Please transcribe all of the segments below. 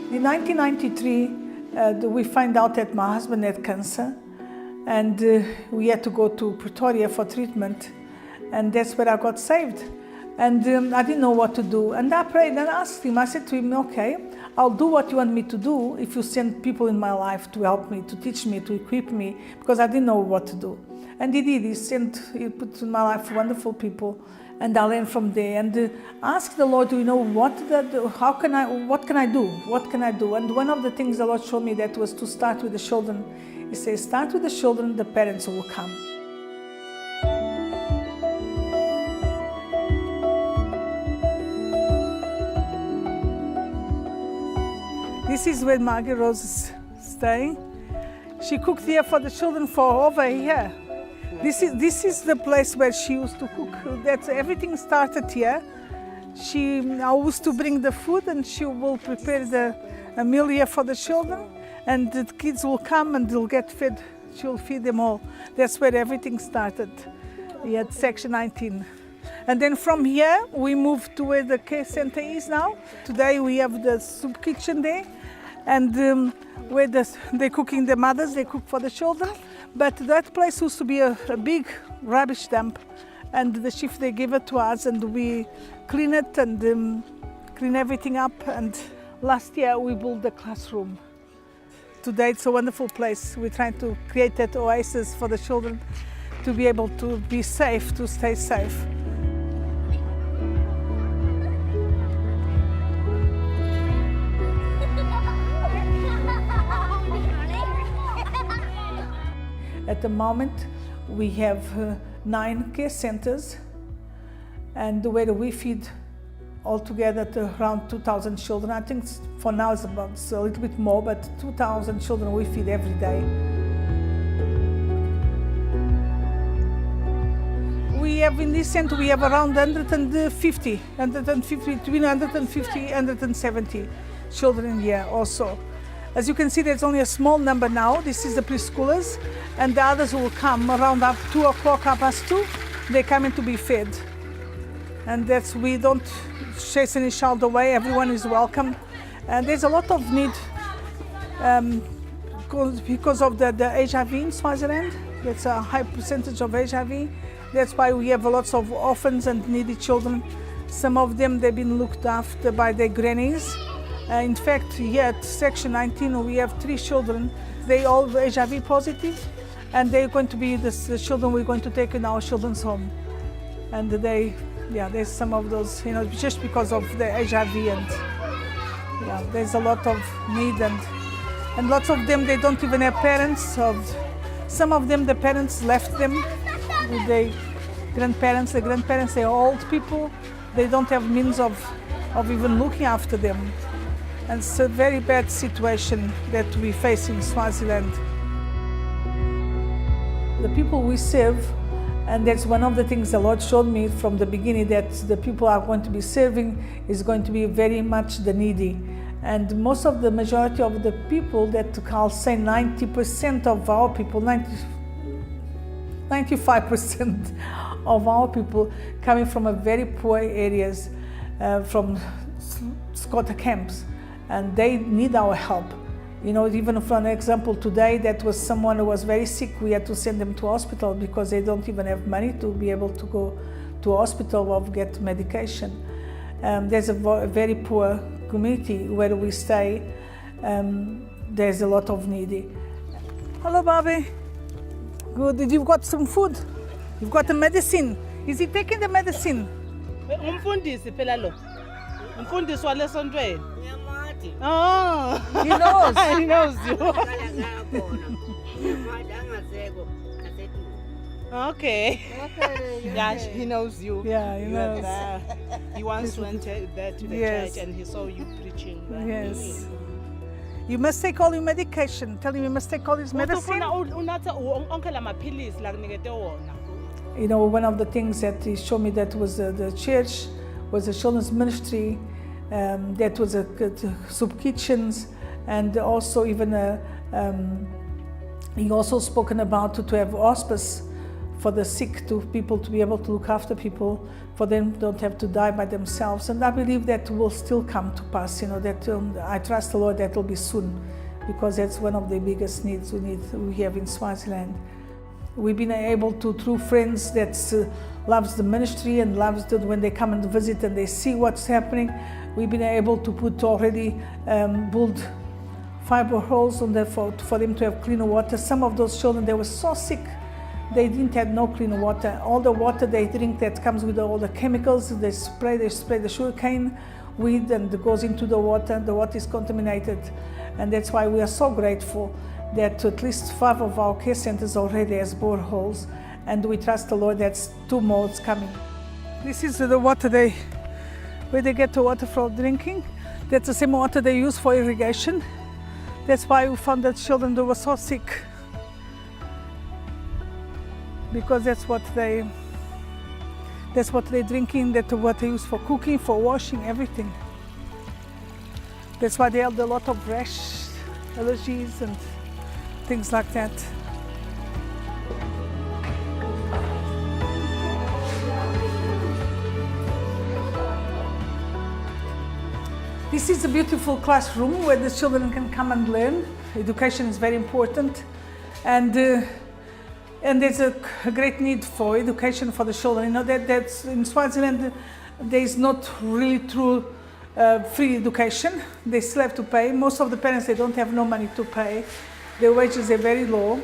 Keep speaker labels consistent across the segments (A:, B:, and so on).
A: In 1993, we find out that my husband had cancer, and we had to go to Pretoria for treatment, and that's where I got saved. And I didn't know what to do, and I prayed and asked him. I said to him, okay, I'll do what you want me to do if you send people in my life to help me, to teach me, to equip me, because I didn't know what to do. And he did. He put in my life wonderful people, and I learned from there. And asked the Lord, what can I do? And one of the things the Lord showed me that was to start with the children. He says, start with the children, the parents will come. This is where Maggie Rose stay. She cooked here for the children for over a year. This is the place where she used to cook. Everything started here. I used to bring the food, and she will prepare a meal here for the children, and the kids will come and they'll get fed. She'll feed them all. That's where everything started, here at Section 19. And then from here, we moved to where the care center is now. Today we have the soup kitchen there, and where they're cooking, the mothers, they cook for the children. But that place used to be a big rubbish dump, and the shift, they give it to us, and we clean it and clean everything up. And last year we built the classroom. Today it's a wonderful place. We're trying to create that oasis for the children to be able to be safe, to stay safe. At the moment, we have 9 care centers, and where we feed altogether around 2,000 children. I think for now it's a little bit more, but 2,000 children we feed every day. We have in this center, we have around 150, between 150 and 170 children here also. As you can see, there's only a small number now. This is the preschoolers, and the others will come around 2 o'clock, 2:30. They come in to be fed. And we don't chase any child away. Everyone is welcome. And there's a lot of need because of the HIV in Swaziland. That's a high percentage of HIV. That's why we have lots of orphans and needy children. Some of them, they've been looked after by their grannies. In fact, here at Section 19, we have 3 children. They all HIV positive, and they're going to be the children we're going to take in our children's home. And there's some of those, just because of the HIV, and there's a lot of need, and lots of them, they don't even have parents. Some of them, the parents left them with their grandparents. The grandparents, they're old people. They don't have means of even looking after them. And it's a very bad situation that we face in Swaziland. The people we serve, and that's one of the things the Lord showed me from the beginning, that the people are going to be serving is going to be very much the needy. And the majority of the people, that I'll say 90% of our people, 95% of our people coming from a very poor areas, from squatter camps. And they need our help. Even for an example today, that was someone who was very sick. We had to send them to hospital because they don't even have money to be able to go to hospital or get medication. There's a very poor community where we stay. There's a lot of needy. Hello, Bobby. Good. You've got some food. You've got the medicine. Is he taking the medicine?
B: Oh,
A: he knows.
B: He knows you. Okay. Yeah, he knows you.
A: Yeah, he knows.
B: He once went there to the church and he saw you preaching. Right?
A: Yes. You must take all your medication. Tell him you must take all his medicine. One of the things that he showed me that was the church, was a children's ministry. That was soup kitchens, and also even he also spoken about to have hospice for the sick, to people to be able to look after people, for them don't have to die by themselves. And I believe that will still come to pass, that I trust the Lord that will be soon, because that's one of the biggest needs we have in Swaziland. We've been able to, through friends that loves the ministry and loves when they come and visit and they see what's happening, we've been able to put already, build fiber holes on there for them to have cleaner water. Some of those children, they were so sick, they didn't have no clean water. All the water they drink that comes with all the chemicals, they spray the sugarcane weed and it goes into the water is contaminated. And that's why we are so grateful that at least 5 of our care centers already has boreholes, and we trust the Lord that's 2 more coming. This is the water where they get the water for drinking. That's the same water they use for irrigation. That's why we found that children were so sick, because that's what they're drinking, that's what they use for cooking, for washing, everything. That's why they have a lot of rash, allergies and things like that. This is a beautiful classroom where the children can come and learn. Education is very important, and there's a great need for education for the children. That's in Swaziland, there is not really true free education. They still have to pay. Most of the parents, they don't have no money to pay. Their wages are very low,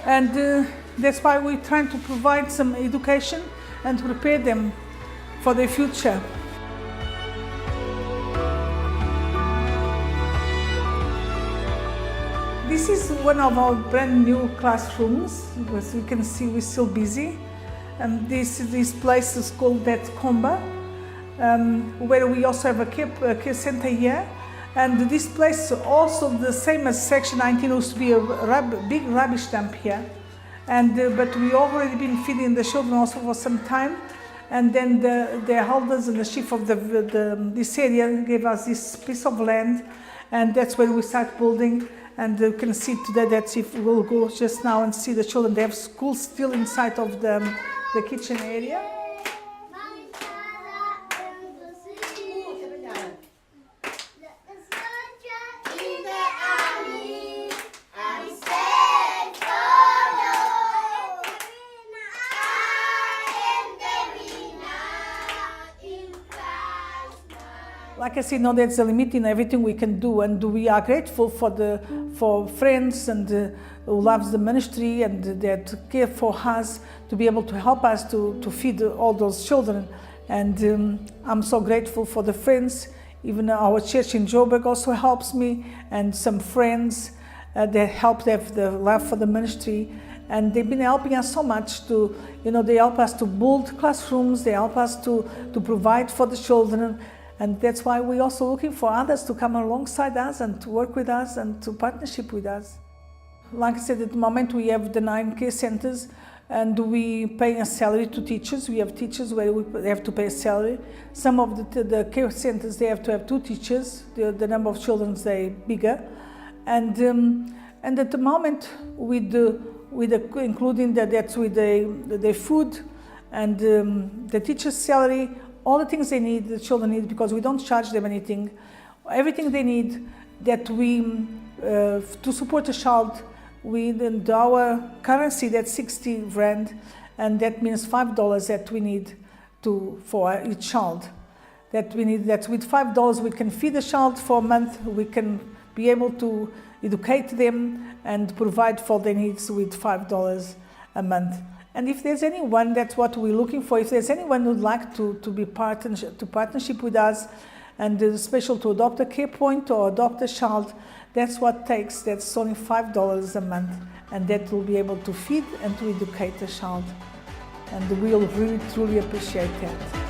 A: and that's why we're trying to provide some education and prepare them for their future. This is one of our brand new classrooms. As you can see, we're still busy. This place is called Comba, where we also have a care center here. And this place also the same as Section 19 used to be a big rubbish dump here. But we already been feeding the children also for some time. And then the holders and the chief of this area gave us this piece of land, and that's where we start building. And you can see today that if we'll go just now and see the children, they have school still inside of the kitchen area. Like I said, there's a limit in everything we can do, and we are grateful for friends and who loves the ministry and that care for us to be able to help us to feed all those children. And I'm so grateful for the friends. Even our church in Joburg also helps me, and some friends that help have the love for the ministry. And they've been helping us so much they help us to build classrooms, they help us to provide for the children. And that's why we're also looking for others to come alongside us and to work with us and to partnership with us. Like I said, at the moment we have the 9 care centers, and we pay a salary to teachers. We have teachers where they have to pay a salary. Some of the care centers, they have to have 2 teachers. The number of children is bigger. And at the moment, including that's with the food and the teacher's salary, all the things they need, the children need, because we don't charge them anything. Everything they need that we, to support a child, in our currency, that's 60 rand, and that means $5 that we need for each child. That with $5 we can feed a child for a month, we can be able to educate them and provide for their needs with $5 a month. And if there's anyone, that's what we're looking for. If there's anyone who'd like to be partnership with us, and special to adopt a care point or adopt a child, that's what it takes. That's only $5 a month, and that will be able to feed and to educate a child. And we'll really truly appreciate that.